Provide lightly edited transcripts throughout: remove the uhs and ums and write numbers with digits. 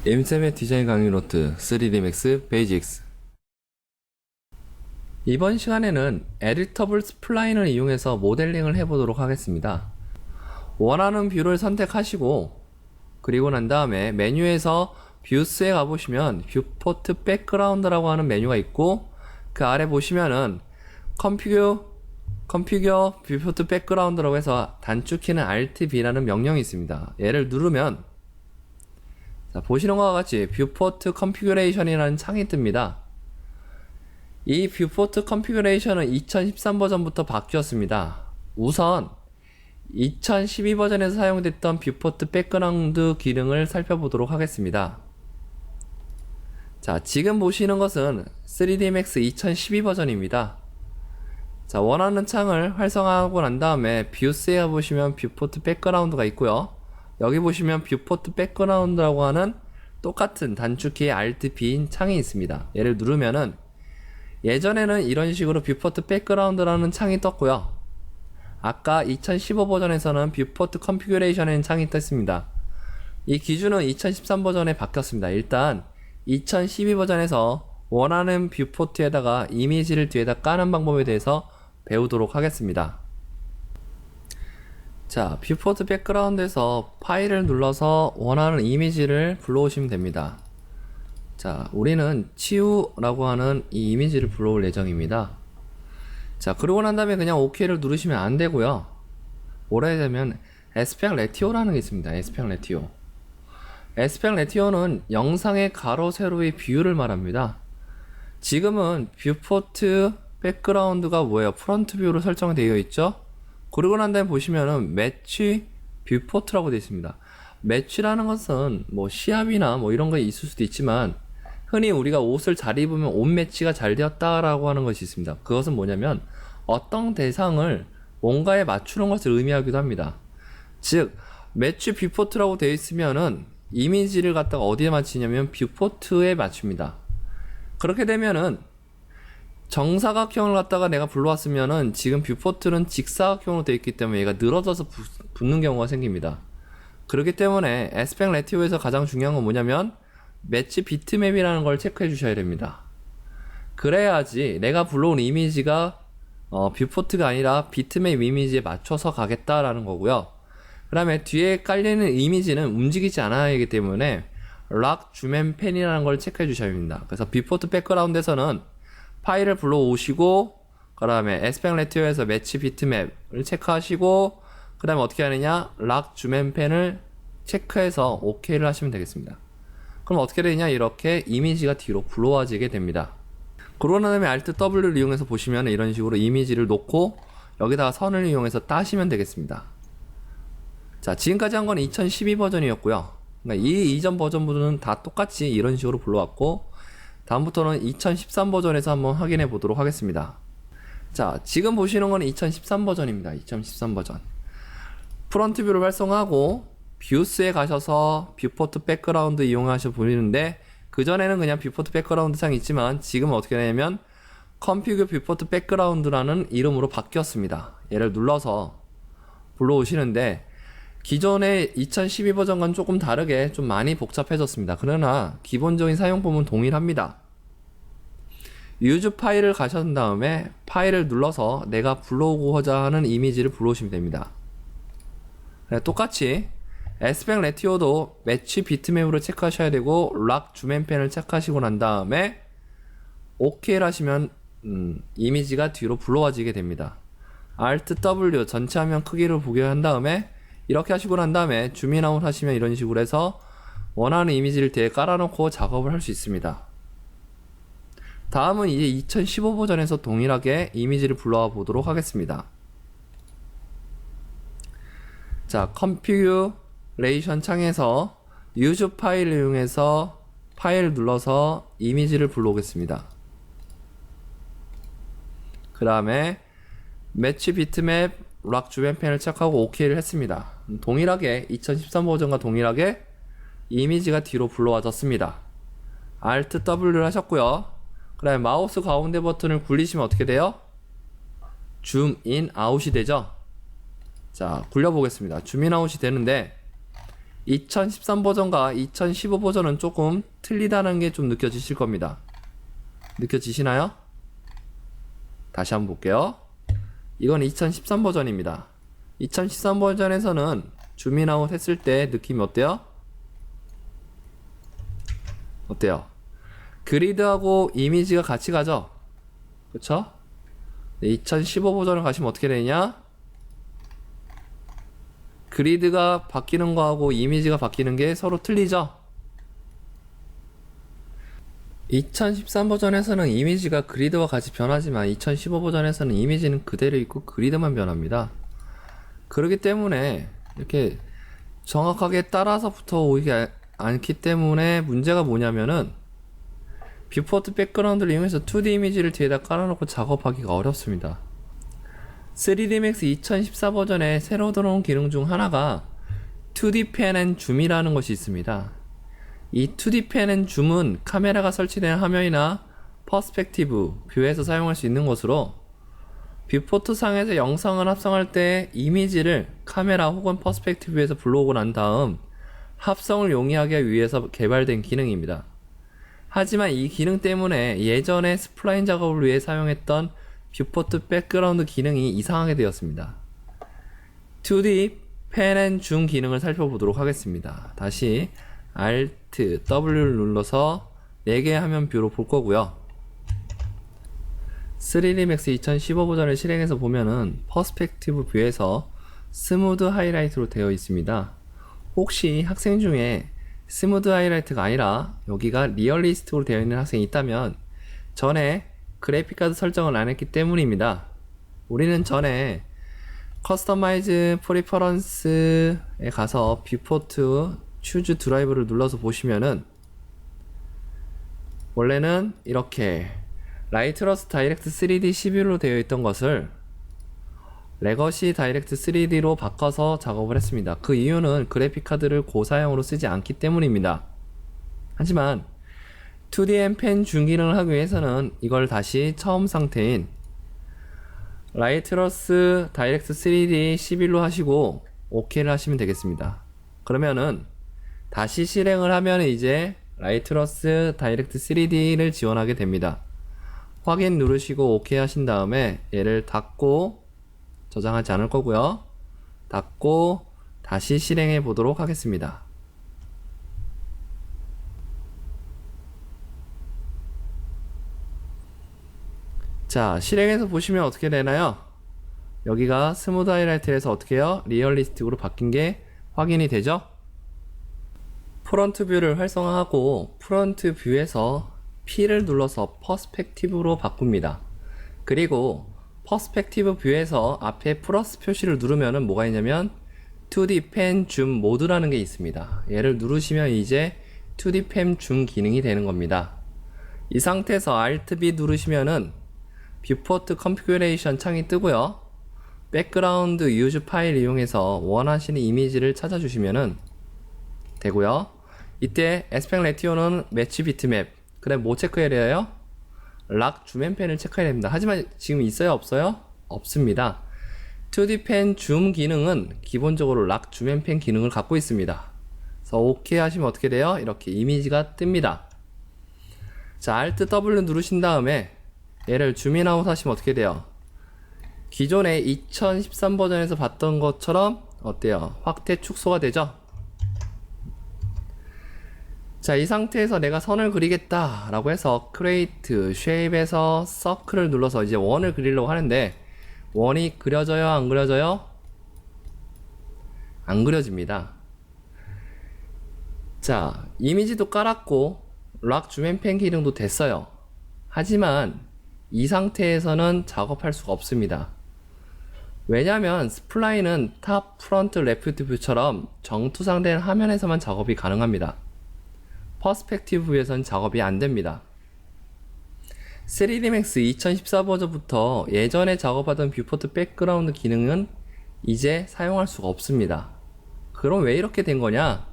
임쌤의 디자인 강의 노트 3D Max 베이직스. 이번 시간에는 에디터블 스플라인을 이용해서 모델링을 해보도록 하겠습니다. 원하는 뷰를 선택하시고 그리고 난 다음에 메뉴에서 뷰스에 가보시면 뷰포트 백그라운드라고 하는 메뉴가 있고 그 아래 보시면은 컴피규어 뷰포트 백그라운드라고 해서 단축키는 Alt B라는 명령이 있습니다. 얘를 누르면 자, 보시는 것과 같이 뷰포트 컨피규레이션이라는 창이 뜹니다. 이 뷰포트 컨피규레이션은 2013 버전부터 바뀌었습니다. 우선 2012 버전에서 사용됐던 뷰포트 백그라운드 기능을 살펴보도록 하겠습니다. 자, 지금 보시는 것은 3D Max 2012 버전입니다. 자, 원하는 창을 활성화하고 난 다음에 뷰스에 가보시면 뷰포트 백그라운드가 있고요. 여기 보시면 뷰포트 백그라운드라고 하는 똑같은 단축키의 Alt B인 창이 있습니다. 얘를 누르면은 예전에는 이런 식으로 뷰포트 백그라운드라는 창이 떴고요. 아까 2015 버전에서는 뷰포트 컨피규레이션이라는 창이 떴습니다. 이 기준은 2013 버전에 바뀌었습니다. 일단 2012 버전에서 원하는 뷰포트에다가 이미지를 뒤에다 까는 방법에 대해서 배우도록 하겠습니다. 자, 뷰포트 백그라운드에서 파일을 눌러서 원하는 이미지를 불러오시면 됩니다. 자, 우리는 치우라고 하는 이 이미지를 불러올 예정입니다. 자, 그러고 난 다음에 그냥 OK를 누르시면 안 되고요. 뭐라 해야 되면 에스펙 레티오라는 게 있습니다. 에스펙 레티오. 에스펙 레티오는 영상의 가로 세로의 비율을 말합니다. 지금은 뷰포트 백그라운드가 뭐예요? 프론트 뷰로 설정이 되어 있죠? 그러고 난 다음에 보시면은 매치 뷰포트라고 되어 있습니다. 매치라는 것은 뭐 시합이나 뭐 이런 거 있을 수도 있지만 흔히 우리가 옷을 잘 입으면 옷 매치가 잘 되었다라고 하는 것이 있습니다. 그것은 뭐냐면 어떤 대상을 뭔가에 맞추는 것을 의미하기도 합니다. 즉 매치 뷰포트라고 되어 있으면은 이미지를 갖다가 어디에 맞추냐면 뷰포트에 맞춥니다. 그렇게 되면은 정사각형을 갖다가 내가 불러왔으면은 지금 뷰포트는 직사각형으로 되어 있기 때문에 얘가 늘어져서 붙는 경우가 생깁니다. 그렇기 때문에 에스펙 레티오에서 가장 중요한 건 뭐냐면 매치 비트맵이라는 걸 체크해 주셔야 됩니다. 그래야지 내가 불러온 이미지가 뷰포트가 아니라 비트맵 이미지에 맞춰서 가겠다라는 거고요. 그 다음에 뒤에 깔리는 이미지는 움직이지 않아야 하기 때문에 락 줌앤 펜이라는 걸 체크해 주셔야 됩니다. 그래서 뷰포트 백그라운드에서는 파일을 불러오시고 그 다음에 에스펙 레티오에서 매치 비트맵을 체크하시고 그 다음에 어떻게 하느냐 락 줌앤 펜을 체크해서 OK를 하시면 되겠습니다. 그럼 어떻게 되냐 이렇게 이미지가 뒤로 불러와지게 됩니다. 그러고 난 다음에 Alt W를 이용해서 보시면 이런 식으로 이미지를 놓고 여기다가 선을 이용해서 따시면 되겠습니다. 자, 지금까지 한 건 2012 버전이었고요. 그러니까 이 이전 버전부터는 다 똑같이 이런 식으로 불러왔고 다음부터는 2013 버전에서 한번 확인해 보도록 하겠습니다. 자, 지금 보시는 건 2013 버전입니다. 2013 버전. 프론트 뷰를 활성화하고 뷰스에 가셔서 뷰포트 백그라운드 이용하셔 보이는데 그전에는 그냥 뷰포트 백그라운드 창이 있지만 지금은 어떻게 되냐면 컴피규어 뷰포트 백그라운드라는 이름으로 바뀌었습니다. 얘를 눌러서 불러오시는데 기존의 2012 버전과는 조금 다르게 좀 많이 복잡해졌습니다. 그러나 기본적인 사용법은 동일합니다. 유즈 파일을 가신 다음에 파일을 눌러서 내가 불러오고자 하는 이미지를 불러오시면 됩니다. 똑같이 에스펙 레티오도 매치 비트맵으로 체크하셔야 되고 락 줌앤펜을 체크하시고 난 다음에 OK를 하시면 이미지가 뒤로 불러와지게 됩니다. Alt W 전체 화면 크기를 보게 한 다음에 이렇게 하시고 난 다음에 줌인아웃 하시면 이런 식으로 해서 원하는 이미지를 뒤에 깔아놓고 작업을 할 수 있습니다. 다음은 이제 2015 버전에서 동일하게 이미지를 불러와 보도록 하겠습니다. 자, 컨피규레이션 창에서 유즈 파일을 이용해서 파일을 눌러서 이미지를 불러오겠습니다. 그 다음에 매치 비트맵 락 줌앤펜을 체크하고 OK를 했습니다. 동일하게 2013 버전과 동일하게 이미지가 뒤로 불러와졌습니다. Alt W를 하셨고요. 그 다음에 마우스 가운데 버튼을 굴리시면 어떻게 돼요? 줌 인 아웃이 되죠? 자, 굴려보겠습니다. 줌인 아웃이 되는데 2013 버전과 2015 버전은 조금 틀리다는 게 좀 느껴지실 겁니다. 느껴지시나요? 다시 한번 볼게요. 이건 2013 버전입니다. 2013 버전에서는 줌인아웃 했을 때 느낌이 어때요? 어때요? 그리드하고 이미지가 같이 가죠? 그쵸? 2015 버전을 가시면 어떻게 되냐? 그리드가 바뀌는 거하고 이미지가 바뀌는 게 서로 틀리죠? 2013 버전에서는 이미지가 그리드와 같이 변하지만 2015 버전에서는 이미지는 그대로 있고 그리드만 변합니다. 그렇기 때문에 이렇게 정확하게 따라서부터 오지 않기 때문에 문제가 뭐냐면은 뷰포트 백그라운드를 이용해서 2D 이미지를 뒤에다 깔아놓고 작업하기가 어렵습니다. 3D Max 2014 버전에 새로 들어온 기능 중 하나가 2D pen and zoom이라는 것이 있습니다. 이 2D pen and zoom은 카메라가 설치된 화면이나 퍼스펙티브, 뷰에서 사용할 수 있는 것으로 뷰포트 상에서 영상을 합성할 때 이미지를 카메라 혹은 퍼스펙티브에서 불러오고 난 다음 합성을 용이하게 위해서 개발된 기능입니다. 하지만 이 기능 때문에 예전에 스플라인 작업을 위해 사용했던 뷰포트 백그라운드 기능이 이상하게 되었습니다. 2D 펜 앤 줌 기능을 살펴보도록 하겠습니다. 다시 Alt W를 눌러서 4개의 화면 뷰로 볼 거고요. 3D Max 2015 버전을 실행해서 보면은 퍼스펙티브 뷰에서 스무드 하이라이트로 되어 있습니다. 혹시 학생 중에 스무드 하이라이트가 아니라 여기가 리얼리스트로 되어 있는 학생이 있다면 전에 그래픽카드 설정을 안 했기 때문입니다. 우리는 전에 커스터마이즈 프리퍼런스에 가서 뷰포트 추즈 드라이브를 눌러서 보시면은 원래는 이렇게 라이트러스 다이렉트 3D 11로 되어 있던 것을 레거시 다이렉트 3D로 바꿔서 작업을 했습니다. 그 이유는 그래픽카드를 고사양으로 쓰지 않기 때문입니다. 하지만 2D 펜 줌 기능을 하기 위해서는 이걸 다시 처음 상태인 라이트러스 다이렉트 3D 11로 하시고 OK를 하시면 되겠습니다. 그러면은 다시 실행을 하면 이제 라이트러스 다이렉트 3D를 지원하게 됩니다. 확인 누르시고 OK 하신 다음에 얘를 닫고 저장하지 않을 거고요. 닫고 다시 실행해 보도록 하겠습니다. 자, 실행해서 보시면 어떻게 되나요? 여기가 스무드 하이라이트에서 어떻게 해요? 리얼리스틱으로 바뀐 게 확인이 되죠? 프론트 뷰를 활성화하고 프론트 뷰에서 P를 눌러서 퍼스펙티브로 바꿉니다. 그리고 퍼스펙티브 뷰에서 앞에 플러스 표시를 누르면은 뭐가 있냐면 2D 펜 줌 모드라는 게 있습니다. 얘를 누르시면 이제 2D 펜 줌 기능이 되는 겁니다. 이 상태에서 Alt B 누르시면은 뷰포트 컨피규레이션 창이 뜨고요. 백그라운드 유즈 파일 이용해서 원하시는 이미지를 찾아주시면은 되고요. 이때 에스펙 레티오는 매치 비트맵, 그다음 뭐 체크해야 돼요? 락 줌 펜을 체크해야 됩니다. 하지만 지금 있어요? 없어요? 없습니다. 2D 펜 줌 기능은 기본적으로 락 줌 펜 기능을 갖고 있습니다. 그래서 OK 하시면 어떻게 돼요? 이렇게 이미지가 뜹니다. 자, Alt W 누르신 다음에 얘를 줌인아웃 하시면 어떻게 돼요? 기존에 2013 버전에서 봤던 것처럼 어때요? 확대 축소가 되죠? 자, 이 상태에서 내가 선을 그리겠다 라고 해서 Create, Shape에서 Circle을 눌러서 이제 원을 그리려고 하는데 원이 그려져요? 안 그려져요? 안 그려집니다. 자, 이미지도 깔았고 락 줌 펜 기능도 됐어요. 하지만 이 상태에서는 작업할 수가 없습니다. 왜냐하면 스플라인은 탑, 프론트, 레프트 뷰처럼 정투상된 화면에서만 작업이 가능합니다. 퍼스펙티브 뷰에서는 작업이 안됩니다. 3D Max 2014 버전부터 예전에 작업하던 뷰포트 백그라운드 기능은 이제 사용할 수가 없습니다. 그럼 왜 이렇게 된 거냐?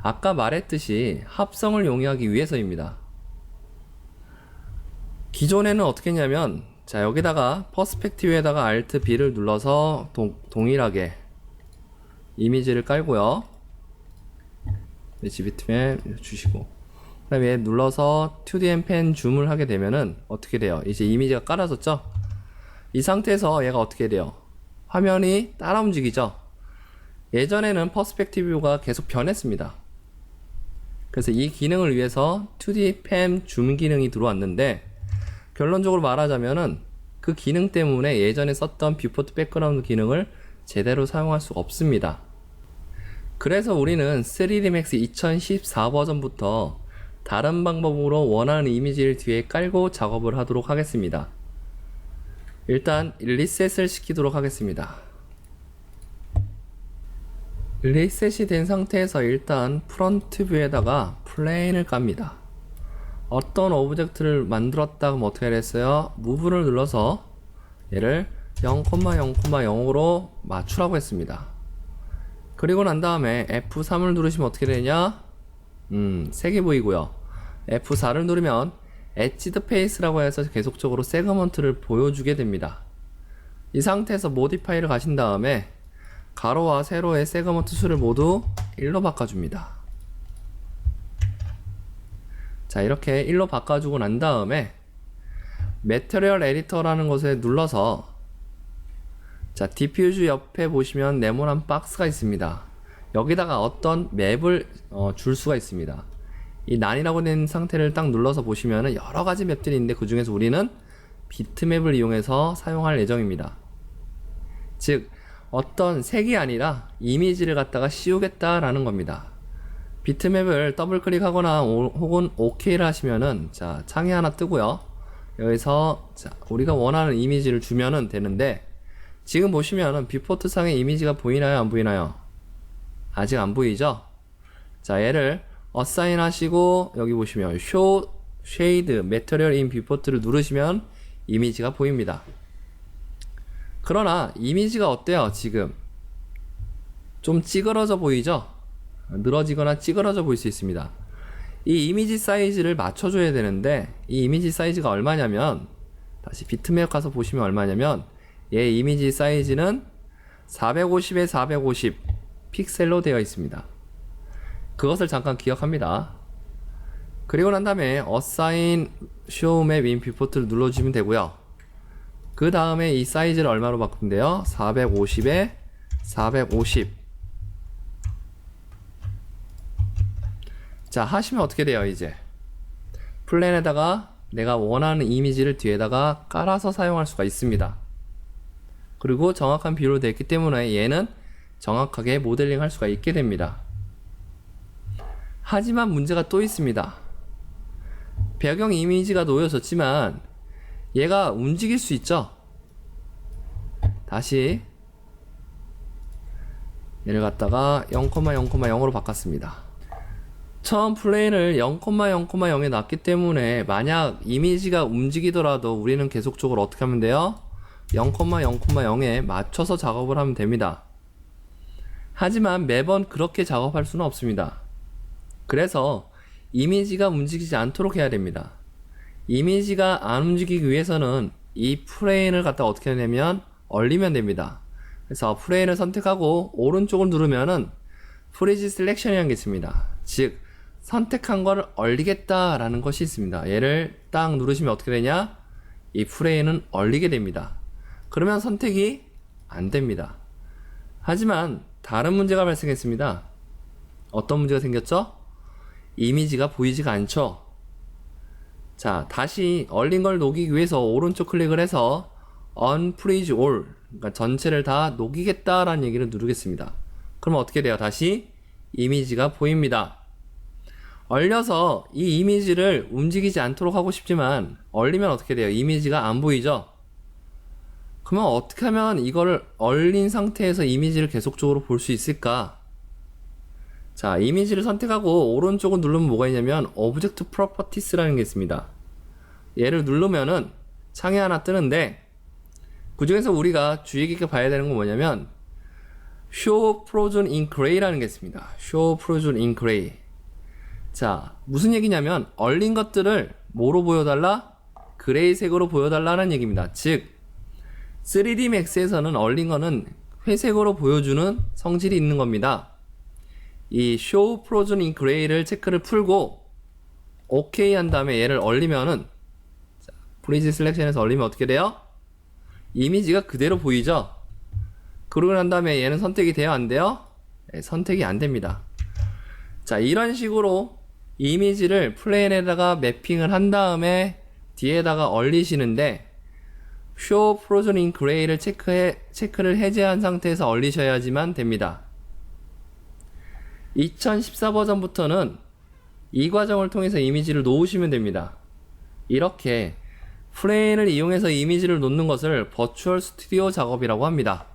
아까 말했듯이 합성을 용이하기 위해서입니다. 기존에는 어떻게 했냐면, 자, 여기다가 퍼스펙티브에다가 Alt B를 눌러서 동일하게 이미지를 깔고요. 엣지 비트맵 주시고, 그 다음에 얘 눌러서 2D 펜 줌을 하게 되면은 어떻게 돼요? 이제 이미지가 깔아졌죠? 이 상태에서 얘가 어떻게 돼요? 화면이 따라 움직이죠? 예전에는 퍼스펙티브 뷰가 계속 변했습니다. 그래서 이 기능을 위해서 2D 펜 줌 기능이 들어왔는데, 결론적으로 말하자면은 그 기능 때문에 예전에 썼던 뷰포트 백그라운드 기능을 제대로 사용할 수 없습니다. 그래서 우리는 3D Max 2014 버전부터 다른 방법으로 원하는 이미지를 뒤에 깔고 작업을 하도록 하겠습니다. 일단 리셋을 시키도록 하겠습니다. 리셋이 된 상태에서 일단 프론트 뷰에다가 플레인을 깝니다. 어떤 오브젝트를 만들었다 그러면 어떻게 했어요? 무브를 눌러서 얘를 0,0,0으로 맞추라고 했습니다. 그리고 난 다음에 F3을 누르시면 어떻게 되냐? 색이 보이고요. F4를 누르면 엣지드 페이스라고 해서 계속적으로 세그먼트를 보여주게 됩니다. 이 상태에서 모디파이를 가신 다음에 가로와 세로의 세그먼트 수를 모두 1로 바꿔줍니다. 자, 이렇게 1로 바꿔주고 난 다음에 매터리얼 에디터라는 것에 눌러서, 자, 디퓨즈 옆에 보시면 네모난 박스가 있습니다. 여기다가 어떤 맵을 줄 수가 있습니다. 이 난이라고 된 상태를 딱 눌러서 보시면은 여러 가지 맵들이 있는데, 그 중에서 우리는 비트맵을 이용해서 사용할 예정입니다. 즉, 어떤 색이 아니라 이미지를 갖다가 씌우겠다라는 겁니다. 비트맵을 더블 클릭하거나 혹은 OK를 하시면은, 자, 창이 하나 뜨고요. 여기서 자, 우리가 원하는 이미지를 주면은 되는데, 지금 보시면은 뷰포트 상의 이미지가 보이나요? 안 보이나요? 아직 안 보이죠? 자, 얘를 어사인 하시고 여기 보시면 Show Shade Material in Viewport를 누르시면 이미지가 보입니다. 그러나 이미지가 어때요? 지금 좀 찌그러져 보이죠? 늘어지거나 찌그러져 보일 수 있습니다. 이 이미지 사이즈를 맞춰줘야 되는데, 이 이미지 사이즈가 얼마냐면, 다시 비트맵 가서 보시면 얼마냐면, 얘 이미지 사이즈는 450에 450 픽셀로 되어 있습니다. 그것을 잠깐 기억합니다. 그리고 난 다음에 Assign Show Map in Viewport를 눌러주시면 되고요. 그 다음에 이 사이즈를 얼마로 바꾼대요? 450에 450. 자, 하시면 어떻게 돼요? 이제 플랜에다가 내가 원하는 이미지를 뒤에다가 깔아서 사용할 수가 있습니다. 그리고 정확한 비율로 되어 있기 때문에 얘는 정확하게 모델링 할 수가 있게 됩니다. 하지만 문제가 또 있습니다. 배경 이미지가 놓여졌지만 얘가 움직일 수 있죠? 다시 얘를 갖다가 0,0,0으로 바꿨습니다. 처음 플레인을 0,0,0에 놨기 때문에 만약 이미지가 움직이더라도 우리는 계속적으로 어떻게 하면 돼요? 0,0,0에 맞춰서 작업을 하면 됩니다. 하지만 매번 그렇게 작업할 수는 없습니다. 그래서 이미지가 움직이지 않도록 해야 됩니다. 이미지가 안 움직이기 위해서는 이 플레인을 갖다 어떻게 하냐면 얼리면 됩니다. 그래서 플레인을 선택하고 오른쪽을 누르면은 프리즈 셀렉션이라는 게 있습니다. 즉 선택한 걸 얼리겠다라는 것이 있습니다. 얘를 딱 누르시면 어떻게 되냐? 이 프레임은 얼리게 됩니다. 그러면 선택이 안 됩니다. 하지만 다른 문제가 발생했습니다. 어떤 문제가 생겼죠? 이미지가 보이지가 않죠? 자, 다시 얼린 걸 녹이기 위해서 오른쪽 클릭을 해서 Unfreeze All, 그러니까 전체를 다 녹이겠다라는 얘기를 누르겠습니다. 그러면 어떻게 돼요? 다시 이미지가 보입니다. 얼려서 이 이미지를 움직이지 않도록 하고 싶지만 얼리면 어떻게 돼요? 이미지가 안 보이죠? 그러면 어떻게 하면 이거를 얼린 상태에서 이미지를 계속적으로 볼 수 있을까? 자, 이미지를 선택하고 오른쪽을 누르면 뭐가 있냐면 Object Properties라는 게 있습니다. 얘를 누르면은 창이 하나 뜨는데, 그 중에서 우리가 주의 깊게 봐야 되는 건 뭐냐면 Show Frozen in Gray라는 게 있습니다. Show Frozen in Gray. 자, 무슨 얘기냐면 얼린 것들을 뭐로 보여달라? 그레이색으로 보여달라는 얘기입니다. 즉 3D Max에서는 얼린 거는 회색으로 보여주는 성질이 있는 겁니다. 이 show frozen in gray를 체크를 풀고 OK 한 다음에 얘를 얼리면은 freeze selection에서 얼리면 어떻게 돼요? 이미지가 그대로 보이죠? 그러고 난 다음에 얘는 선택이 돼요? 안 돼요? 네, 선택이 안 됩니다. 자, 이런 식으로 이미지를 플레인에다가 매핑을 한 다음에 뒤에다가 얼리시는데 show frozen in gray를 체크를 해제한 상태에서 얼리셔야지만 됩니다. 2014 버전부터는 이 과정을 통해서 이미지를 놓으시면 됩니다. 이렇게 플레인을 이용해서 이미지를 놓는 것을 버추얼 스튜디오 작업이라고 합니다.